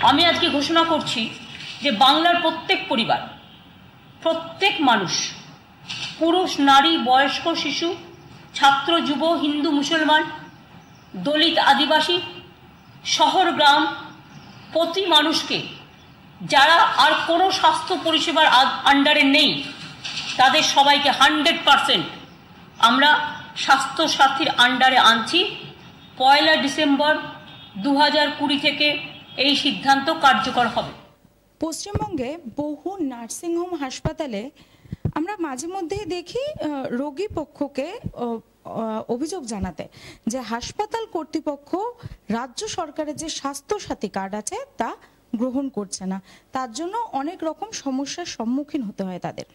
আমি আজকে ঘোষণা করছি যে বাংলার প্রত্যেক পরিবার, প্রত্যেক মানুষ, পুরুষ, নারী, বয়স্ক, শিশু, ছাত্র, যুব, হিন্দু, মুসলমান, দলিত, আদিবাসী, শহর, গ্রাম, প্রতি মানুষকে যারা আর কোনো স্বাস্থ্য পরিষেবার আন্ডারে নেই তাদের সবাইকে 100% আমরা স্বাস্থ্য সাথীর আন্ডারে আনছি। 1 ডিসেম্বর 2020 থেকে এই সিদ্ধান্ত কার্যকর হবে। পশ্চিমবঙ্গে বহু নার্সিংহোম হাসপাতালে আমরা মাঝে মধ্যেই দেখি রোগী পক্ষকে অভিযোগ জানাতে যে হাসপাতাল কর্তৃপক্ষ রাজ্য সরকারের যে স্বাস্থ্য সাথী কার্ড আছে তা গ্রহণ করছে না, তার জন্য অনেক রকম সমস্যার সম্মুখীন হতে হয় তাদের।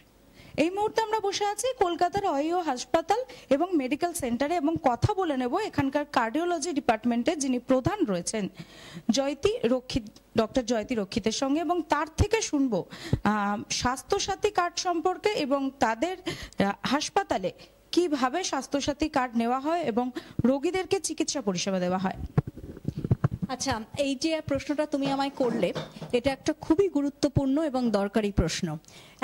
এই মুহূর্তে আমরা বসে আছি কলকাতার অহিও হাসপাতাল এবং মেডিকেল সেন্টারে এবং কথা বলে নেব এখানকার কার্ডিওলজি ডিপার্টমেন্টে যিনি প্রধান রয়েছেন ডক্টর জয়তী রক্ষিতের সঙ্গে, এবং তার থেকে শুনবো স্বাস্থ্যসাথী কার্ড সম্পর্কে এবং তাদের হাসপাতালে কিভাবে স্বাস্থ্যসাথী কার্ড নেওয়া হয় এবং রোগীদেরকে চিকিৎসা পরিষেবা দেওয়া হয়। আচ্ছা, এই যে প্রশ্নটা তুমি আমায় করলে, এটা একটা খুবই গুরুত্বপূর্ণ এবং দরকারি প্রশ্ন।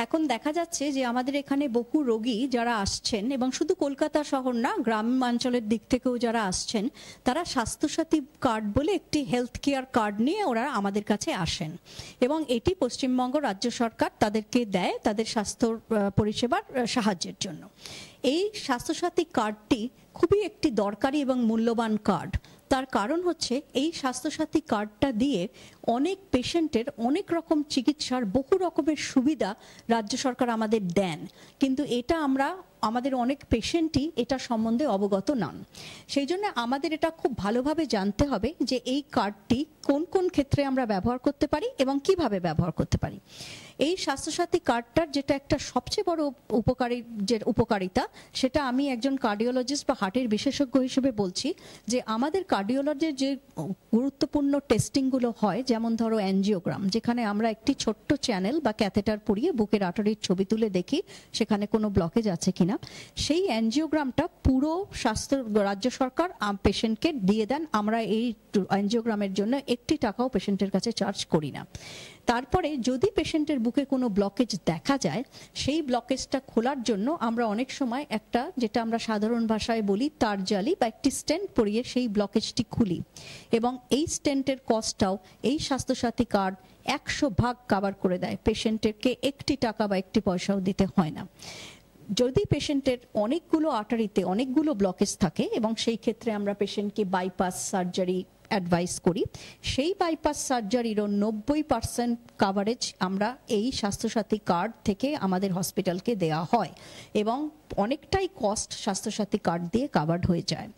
এখন দেখা যাচ্ছে যে আমাদের এখানে বহু রোগী যারা আসছেন, এবং শুধু কলকাতা শহর না, গ্রামাঞ্চলের দিক থেকেও যারা আসছেন, তারা স্বাস্থ্যসাথী কার্ড বলে একটি হেলথ কেয়ার কার্ড নিয়ে ওরা আমাদের কাছে আসেন, এবং এটি পশ্চিমবঙ্গ রাজ্য সরকার তাদেরকে দেয় তাদের স্বাস্থ্য পরিষেবার সাহায্যের জন্য। এই স্বাস্থ্যসাথী কার্ডটি খুবই একটি দরকারি এবং মূল্যবান কার্ড। তার কারণ হচ্ছে এই স্বাস্থ্যসাথী কার্ডটা দিয়ে অনেক পেশেন্টের অনেক রকম চিকিৎসার বহু রকমের সুবিধা রাজ্য সরকার আমাদের দেন, কিন্তু এটা আমাদের অনেক পেশেন্টই এটা সম্বন্ধে অবগত নন। সেই জন্য আমাদের এটা খুব ভালোভাবে জানতে হবে যে এই কার্ডটি কোন কোন ক্ষেত্রে আমরা ব্যবহার করতে পারি এবং কিভাবে ব্যবহার করতে পারি। এই স্বাস্থ্যসাথী কার্ডটার যেটা একটা সবচেয়ে বড় উপকারিতা, সেটা আমি একজন কার্ডিওলজিস্ট বা হার্টের বিশেষজ্ঞ হিসেবে বলছি যে আমাদের কার্ডিওলজির যে গুরুত্বপূর্ণ টেস্টিংগুলো হয়, যেমন ধরো অ্যাঞ্জিওগ্রাম, যেখানে আমরা একটি ছোট্ট চ্যানেল বা ক্যাথেটার পুড়িয়ে বুকের আর্টারির ছবি তুলে দেখি সেখানে কোনো ব্লকেজ আছে কিনা, সেই অ্যাঞ্জিওগ্রামটা পুরো রাজ্য সরকার পেশেন্টকে দিয়ে দেন। আমরা এই অ্যাঞ্জিওগ্রামের জন্য 1 টাকাও পেশেন্টের কাছে চার্জ করি না। তারপরে যদি পেশেন্টের বুকে কোনো ব্লকেজ দেখা যায়, সেই ব্লকেজটা খোলার জন্য আমরা অনেক সময় একটা, যেটা আমরা সাধারণ ভাষায় বলি তার জালি বা একটি স্টেন্ট পরিয়ে সেই ব্লকেজটি খুলি, এবং এই স্টেন্টের কস্টটাও এই স্বাস্থ্যসাথী কার্ড 100% কভার করে দেয়। পেশেন্টকে 1 টাকা বা 1 পয়সাও দিতে হয় না। যদি পেশেন্টের অনেকগুলো আর্টারিতে অনেকগুলো ব্লকেজ থাকে এবং সেই ক্ষেত্রে আমরা পেশেন্টকে বাইপাস সার্জারি অ্যাডভাইস করি, সেই বাইপাস সার্জারিরও 90% কাভারেজ আমরা এই স্বাস্থ্যসাথী কার্ড থেকে আমাদের হসপিটালকে দেওয়া হয়, এবং অনেকটাই কস্ট স্বাস্থ্যসাথী কার্ড দিয়ে কাভার্ড হয়ে যায়।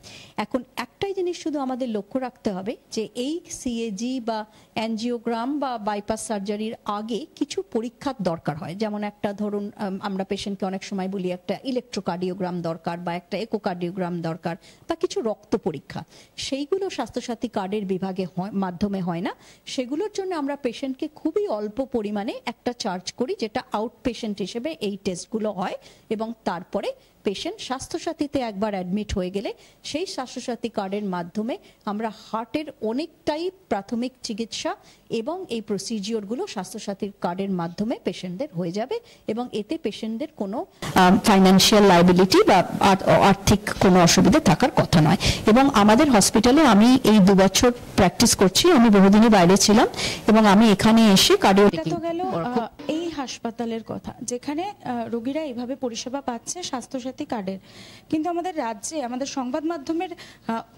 এখন একটাই জিনিস শুধু আমাদের লক্ষ্য রাখতে হবে যে এই সিএজি বা অ্যাঞ্জিওগ্রাম বা বাইপাস সার্জারির আগে কিছু পরীক্ষার দরকার হয়। যেমন একটা ধরুন, আমরা পেশেন্টকে অনেক সময় বলি একটা ইলেকট্রোকার্ডিওগ্রাম দরকার বা একটা একোকার্ডিওগ্রাম দরকার বা কিছু রক্ত পরীক্ষা, সেইগুলো স্বাস্থ্যসাথী কার্ডের বিভাগে মাধ্যমে হয় না। সেগুলোর জন্য আমরা পেশেন্টকে খুবই অল্প পরিমাণে একটা চার্জ করি, যেটা আউট পেশেন্ট হিসেবে এই টেস্টগুলো হয়, এবং তারপরে পেশেন্ট স্বাস্থ্যসাথীতে একবার অ্যাডমিট হয়ে গেলে সেই স্বাস্থ্যসাথী কার্ডের মাধ্যমে আমরা হার্টের অনেকটাই প্রাথমিক চিকিৎসা এবং এই প্রসিজিওরগুলো স্বাস্থ্যসাথীর কার্ডের মাধ্যমে পেশেন্টদের হয়ে যাবে, এবং এতে পেশেন্টদের কোনো ফাইন্যান্সিয়াল লায়াবিলিটি বা আর্থিক কোনো অসুবিধা থাকার কথা নয়। এবং আমাদের হসপিটালে আমি এই 2 বছর প্র্যাকটিস করছি, আমি বহুদিনই বাইরে ছিলাম, এবং আমি এখানে এসে কার্ডিওলজি এই হাসপাতালের কথা যেখানে রোগীরা এইভাবে পরিষেবা পাচ্ছে স্বাস্থ্যসাথী কার্ডের, কিন্তু আমাদের রাজ্যে আমাদের সংবাদ মাধ্যমের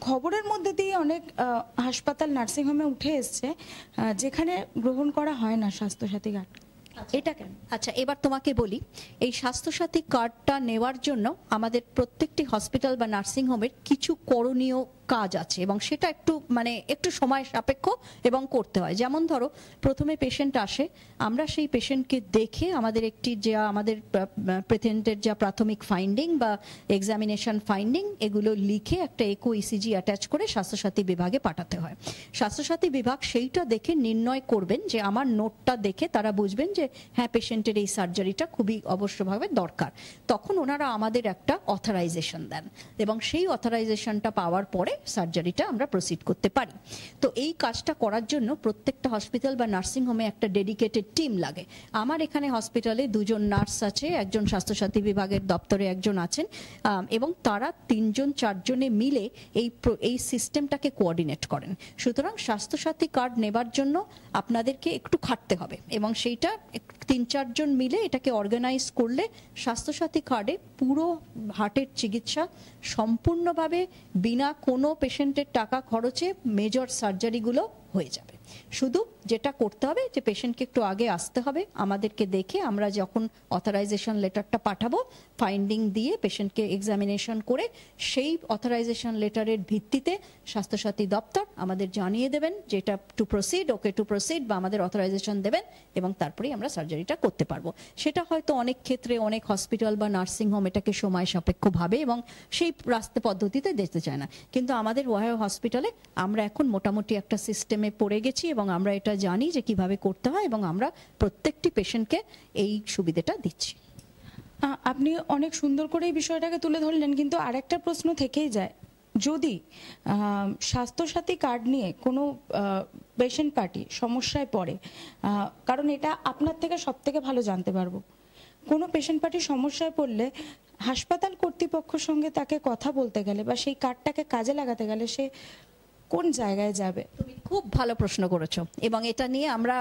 খবরের মধ্যে দিয়ে অনেক হাসপাতাল নার্সিংহোমে উঠে এসছে যেখানে গ্রহণ করা হয় না স্বাস্থ্যসাথী কার্ড। এটা কেন? আচ্ছা, এবার তোমাকে বলি, এই স্বাস্থ্যসাথী কার্ডটা নেওয়ার জন্য আমাদের প্রত্যেকটি হসপিটাল বা নার্সিংহোমের কিছু করণীয় কাজ আছে, এবং সেটা একটু সময় সাপেক্ষ এবং করতে হয়। যেমন ধরো, প্রথমে পেশেন্ট আসে, আমরা সেই পেশেন্টকে দেখে আমাদের পেশেন্টের যা প্রাথমিক ফাইন্ডিং বা এক্সামিনেশন ফাইন্ডিং, এগুলো লিখে একটা একো ইসিজি অ্যাটাচ করে স্বাস্থ্যসাথী বিভাগে পাঠাতে হয়। স্বাস্থ্যসাথী বিভাগ সেইটা দেখে নির্ণয় করবেন, যে আমার নোটটা দেখে তারা বুঝবেন যে হ্যাঁ, পেশেন্টের এই সার্জারিটা খুবই অবশ্যভাবে দরকার। তখন ওনারা আমাদের একটা অথরাইজেশন দেন, এবং সেই অথরাইজেশনটা পাওয়ার পরে সার্জারিটা আমরা প্রসিড করতে পারি। তো এই কাজটা করার জন্য প্রত্যেকটা হসপিটাল বা নার্সিং হোমে একটা ডেডিকেটেড টিম লাগে। আমার এখানে হসপিটালে 2 জন নার্স আছে, একজন স্বাস্থ্যসাথী বিভাগের দপ্তরে একজন আছেন, এবং তারা 3-4 জনে মিলে এই সিস্টেমটাকে কোঅর্ডিনেট করেন। সুতরাং স্বাস্থ্যসাথী কার্ড নেবার জন্য আপনাদেরকে একটু খাটতে হবে এবং সেইটা 3-4 জন মিলে এটাকে অর্গানাইজ করলে স্বাস্থ্যসাথী কার্ডে পুরো হার্টের চিকিৎসা সম্পূর্ণভাবে বিনা কোনো পেশেন্টের টাকা খরচে মেজর সার্জারিগুলো হয়ে যাবে। শুধু যেটা করতে হবে যে পেশেন্টকে একটু আগে আসতে হবে, আমাদেরকে দেখে আমরা যখন অথরাইজেশন লেটারটা পাঠাবো ফাইন্ডিং দিয়ে পেশেন্টকে এক্সামিনেশন করে সেই অথরাইজেশন লেটারের ভিত্তিতে স্বাস্থ্যসাথী দপ্তর আমাদের জানিয়ে দেবেন যেটা টু প্রসিড, ওকে টু প্রসিড, বা আমাদের অথরাইজেশন দেবেন এবং তারপরেই আমরা সার্জারিটা করতে পারবো। সেটা হয়তো অনেক ক্ষেত্রে অনেক হসপিটাল বা নার্সিং হোম এটাকে সময় সাপেক্ষ ভাবে এবং সেই রাস্তা পদ্ধতিতে দেখতে চায় না, কিন্তু আমাদের ওয়াহায় হসপিটালে আমরা এখন মোটামুটি একটা সিস্টেমে পড়ে গেছি এবং আমরা এটা জানি যে কিভাবে করতে হয় এবং আমরা প্রত্যেকটি পেশেন্টকে এই সুবিধাটা দিচ্ছি। আপনি অনেক সুন্দর করে এই বিষয়টাকে তুলে ধরলেন, কিন্তু আরেকটা প্রশ্ন থেকেই যায়, যদি স্বাস্থ্যসাথী কার্ড নিয়ে কোনো পেশেন্ট পার্টি সমস্যায় পড়ে, কারণ এটা আপনার থেকে সব থেকে ভালো জানতে পারবো, কোনো পেশেন্ট পার্টি সমস্যায় পড়লে হাসপাতাল কর্তৃপক্ষের সঙ্গে তাকে কথা বলতে গেলে বা সেই কার্ডটাকে কাজে লাগাতে গেলে সে কোন জায়গায় যাবে? তুমি খুব ভালো প্রশ্ন করেছো এবং এটা নিয়ে আমরা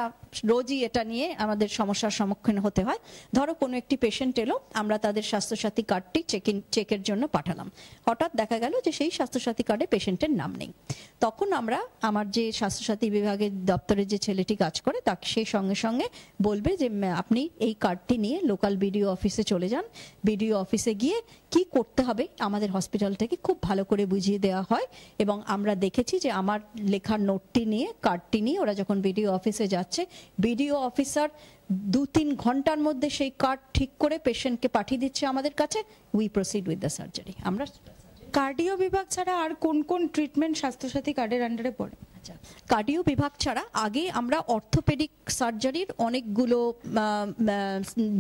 রোজই এটা নিয়ে আমাদের সমস্যার সম্মুখীন হতে হয়। ধরো কোনো একটি পেশেন্ট এলো, আমরা তাদের স্বাস্থ্যসাথী কার্ডটি চেকের জন্য পাঠালাম, হঠাৎ দেখা গেল যে সেই স্বাস্থ্যসাথী কার্ডে পেশেন্টের নাম নেই। তখন আমরা আমার যে স্বাস্থ্যসাথী বিভাগের দপ্তরে যে ছেলেটি কাজ করে তাকে সেই সঙ্গে সঙ্গে বলবে যে আপনি এই কার্ডটি নিয়ে লোকাল বিডিও অফিসে চলে যান, বিডিও অফিসে গিয়ে কি করতে হবে আমাদের হসপিটাল থেকে খুব ভালো করে বুঝিয়ে দেওয়া হয়। এবং আমরা দেখেছি যে আমার লেখার নোটটি নিয়ে কার্ডটি নিয়ে ওরা যখন বিডিও অফিসে যাচ্ছে, বিডিও অফিসার 2-3 ঘন্টার মধ্যে সেই কার্ড ঠিক করে পেশেন্টকে পাঠিয়ে দিচ্ছে আমাদের কাছে। We proceed with the surgery. আমরা কার্ডিও বিভাগ ছাড়া আর কোন কোন ট্রিটমেন্ট স্বাস্থ্যসাথী কার্ডের আন্ডারে পড়ে? কার্ডিও বিভাগ ছাড়া আগে আমরা অর্থোপেডিক সার্জারির অনেকগুলো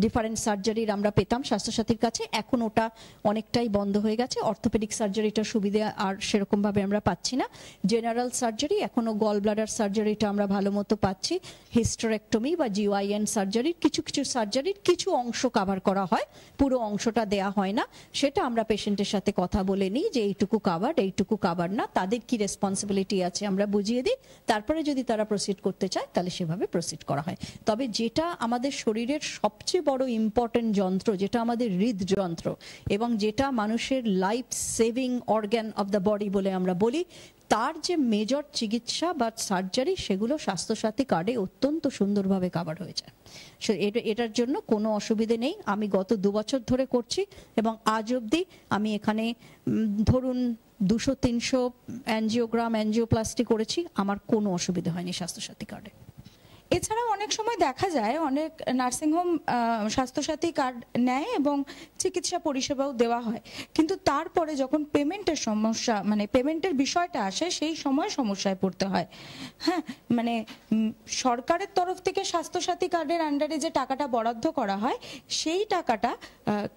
ডিফারেন্ট সার্জারির আমরা পেতাম স্বাস্থ্যসাথীর কাছে, এখন ওটা অনেকটাই বন্ধ হয়ে গেছে। অর্থোপেডিক সার্জারিটার সুবিধা আর সেরকম ভাবে আমরা পাচ্ছি না। জেনারেল সার্জারি, এখনো গল ব্লাডার সার্জারিটা আমরা ভালো মতো পাচ্ছি। হিস্টেরেক্টমি বা জিওআইএন সার্জারির কিছু কিছু সার্জারির কিছু অংশ কভার করা হয়, পুরো অংশটা দেয়া হয় না। সেটা আমরা পেশেন্টের সাথে কথা বলে নিই যে এইটুকু কাভার্ড, এইটুকু কাভার না, তাদের কি রেসপন্সিবিলিটি আছে আমরা বুঝিয়ে দিই, তারপরে যদি তারা প্রসিড করতে চায় তাহলে সেভাবে প্রসিড করা হয়। তবে যেটা আমাদের শরীরের সবচেয়ে বড় ইম্পর্টেন্ট যন্ত্র, যেটা আমাদের হৃদযন্ত্র এবং যেটা মানুষের life saving organ of the body বলে আমরা বলি, তার যে মেজর চিকিৎসা বা সার্জারি সেগুলো স্বাস্থ্যসাথী কার্ডে অত্যন্ত সুন্দরভাবে কভার হয়ে যায়। এটার জন্য কোনো অসুবিধে নেই। আমি গত 2 বছর ধরে করছি এবং আজ অবধি আমি এখানে ধরুন 200-300 অ্যাঞ্জিওগ্রাম অ্যাঞ্জিওপ্লাস্টি করেছি, আমার কোনো অসুবিধা হয়নি স্বাস্থ্যসাথী কার্ডে। এছাড়াও অনেক সময় দেখা যায় অনেক নার্সিংহোম স্বাস্থ্যসাথী কার্ড নেয় এবং চিকিৎসা পরিষেবাও দেওয়া হয়, কিন্তু তারপরে যখন পেমেন্টের সমস্যা, মানে পেমেন্টের বিষয়টা আসে, সেই সময় সমস্যায় পড়তে হয়। হ্যাঁ, মানে সরকারের তরফ থেকে স্বাস্থ্যসাথী কার্ডের আন্ডারে যে টাকাটা বরাদ্দ করা হয় সেই টাকাটা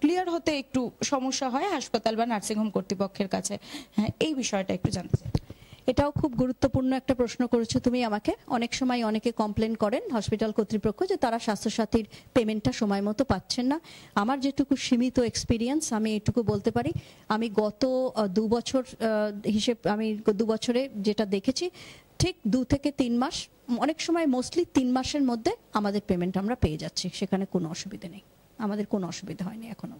ক্লিয়ার হতে একটু সমস্যা হয় হাসপাতাল বা নার্সিংহোম কর্তৃপক্ষের কাছে। হ্যাঁ, এই বিষয়টা একটু জানতে চাই। এটাও খুব গুরুত্বপূর্ণ একটা প্রশ্ন করেছো তুমি আমাকে। অনেক সময় অনেকে কমপ্লেন করেন হসপিটাল কর্তৃপক্ষ যে তারা স্বাস্থ্যসাথীর পেমেন্টটা সময় মতো পাচ্ছেন না। আমার যেটুকু সীমিত এক্সপিরিয়েন্স আমি এটুকু বলতে পারি, আমি গত 2 বছর আমি 2 বছরে যেটা দেখেছি, ঠিক 2 থেকে 3 মাস, অনেক সময় মোস্টলি 3 মাসের মধ্যে আমাদের পেমেন্ট আমরা পেয়ে যাচ্ছি, সেখানে কোনো অসুবিধা নেই, আমাদের কোনো অসুবিধা হয়নি এখনো।